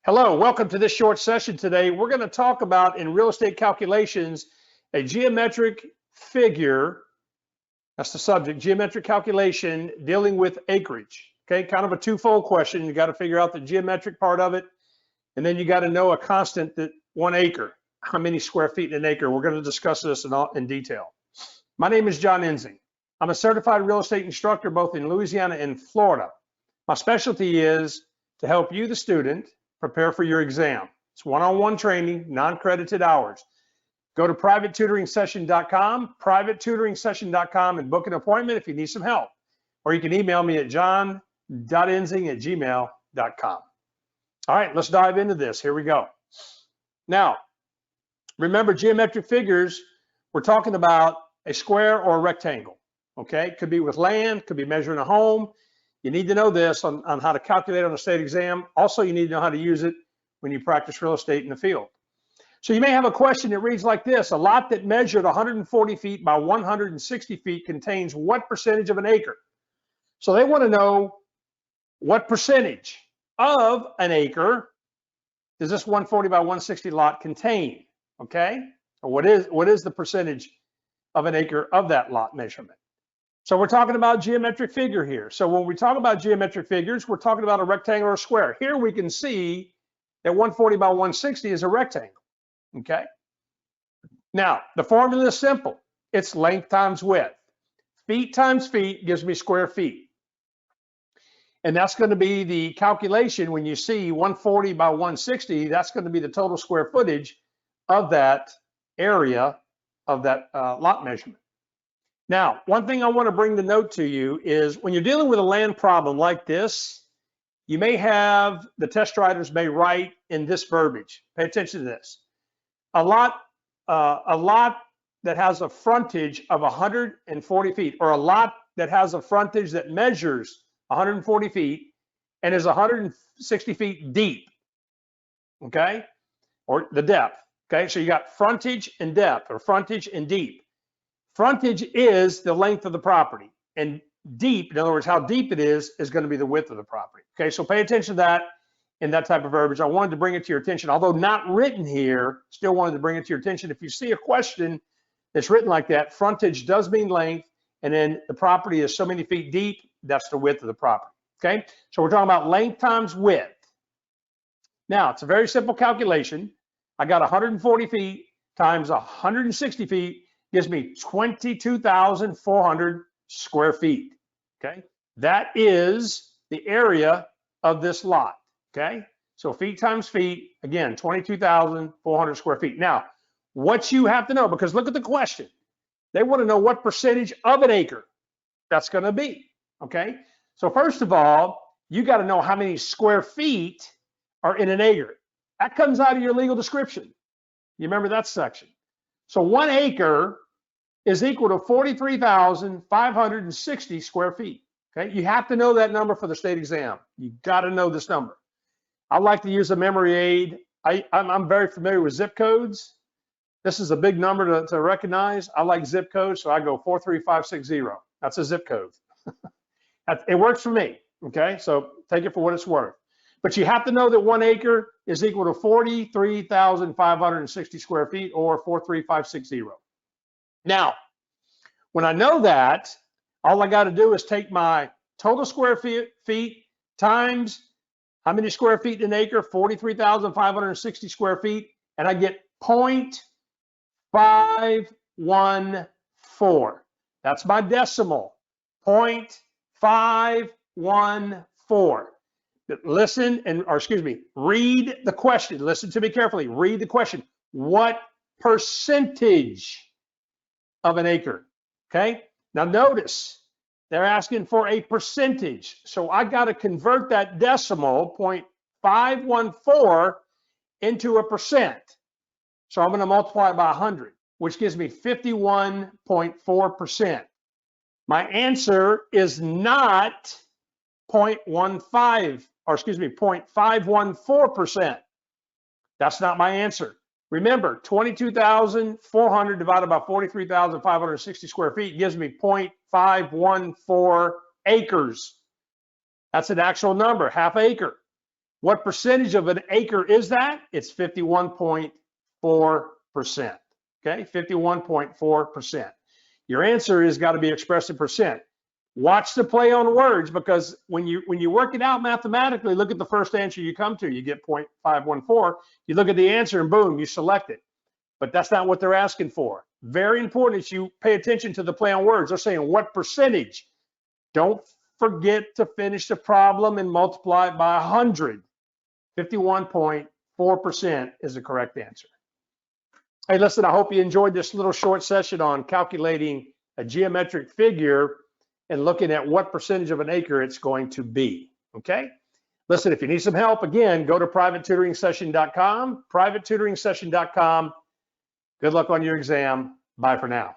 Hello, welcome to this short session today. We're going to talk about in real estate calculations, a geometric figure. That's the subject, geometric calculation dealing with acreage. Okay, kind of a twofold question. You got to figure out the geometric part of it, and then you got to know a constant that 1 acre, how many square feet in an acre. We're going to discuss this in detail. My name is John Enzing. I'm a certified real estate instructor both in Louisiana and Florida. My specialty is to help you, the student, prepare for your exam. It's one-on-one training, non-credited hours. Go to privateturingsession.com, and book an appointment if you need some help. Or you can email me at john.enzing@gmail.com. All right, let's dive into this. Here we go. Now, remember geometric figures, we're talking about a square or a rectangle. Okay, could be with land, could be measuring a home. You need to know this on how to calculate on a state exam. Also, you need to know how to use it when you practice real estate in the field. So you may have a question that reads like this: a lot that measured 140 feet by 160 feet contains what percentage of an acre? So they want to know what percentage of an acre does this 140 by 160 lot contain? Okay, or what is the percentage of an acre of that lot measurement? So we're talking about geometric figure here. So when we talk about geometric figures, we're talking about a rectangle or a square. Here we can see that 140 by 160 is a rectangle, okay? Now, the formula is simple. It's length times width. Feet times feet gives me square feet. And that's going to be the calculation when you see 140 by 160, that's going to be the total square footage of that area of that lot measurement. Now, one thing I want to bring the note to you is when you're dealing with a land problem like this, you may have, the test writers may write in this verbiage. Pay attention to this. A lot that has a frontage of 140 feet, or a lot that has a frontage that measures 140 feet and is 160 feet deep, okay? Or the depth, okay? So you got frontage and depth, or frontage and deep. Frontage is the length of the property, and deep, in other words, how deep it is going to be the width of the property. Okay, so pay attention to that in that type of verbiage. I wanted to bring it to your attention, although not written here, still wanted to bring it to your attention. If you see a question that's written like that, frontage does mean length, and then the property is so many feet deep, that's the width of the property. Okay, so we're talking about length times width. Now, it's a very simple calculation. I got 140 feet times 160 feet. Gives me 22,400 square feet, okay? That is the area of this lot, okay? So feet times feet, again, 22,400 square feet. Now, what you have to know, because look at the question. They want to know what percentage of an acre that's going to be, okay? So first of all, you got to know how many square feet are in an acre. That comes out of your legal description. You remember that section. So 1 acre is equal to 43,560 square feet. Okay, you have to know that number for the state exam. You got to know this number. I like to use a memory aid. I'm very familiar with zip codes. This is a big number to recognize. I like zip codes, so I go 43560. That's a zip code. It works for me. Okay, so take it for what it's worth. But you have to know that 1 acre is equal to 43,560 square feet, or 43560. Now, when I know that, all I got to do is take my total square feet times how many square feet in an acre, 43,560 square feet, and I get 0.514. That's my decimal, 0.514. Listen, read the question. Listen to me carefully. Read the question. What percentage of an acre? Okay. Now notice they're asking for a percentage. So I got to convert that decimal 0.514 into a percent. So I'm going to multiply it by 100, which gives me 51.4%. My answer is not 0.514%. That's not my answer. Remember, 22,400 divided by 43,560 square feet gives me 0.514 acres. That's an actual number, half acre. What percentage of an acre is that? It's 51.4%. Okay, 51.4%. Your answer has got to be expressed in percent. Watch the play on words, because when you work it out mathematically, look at the first answer you come to. You get 0.514. You look at the answer and boom, you select it. But that's not what they're asking for. Very important that you pay attention to the play on words. They're saying what percentage. Don't forget to finish the problem and multiply it by 100. 51.4% is the correct answer. Hey, listen, I hope you enjoyed this little short session on calculating a geometric figure and looking at what percentage of an acre it's going to be, okay? Listen, if you need some help, again, go to privateturingsession.com, privateturingsession.com. Good luck on your exam. Bye for now.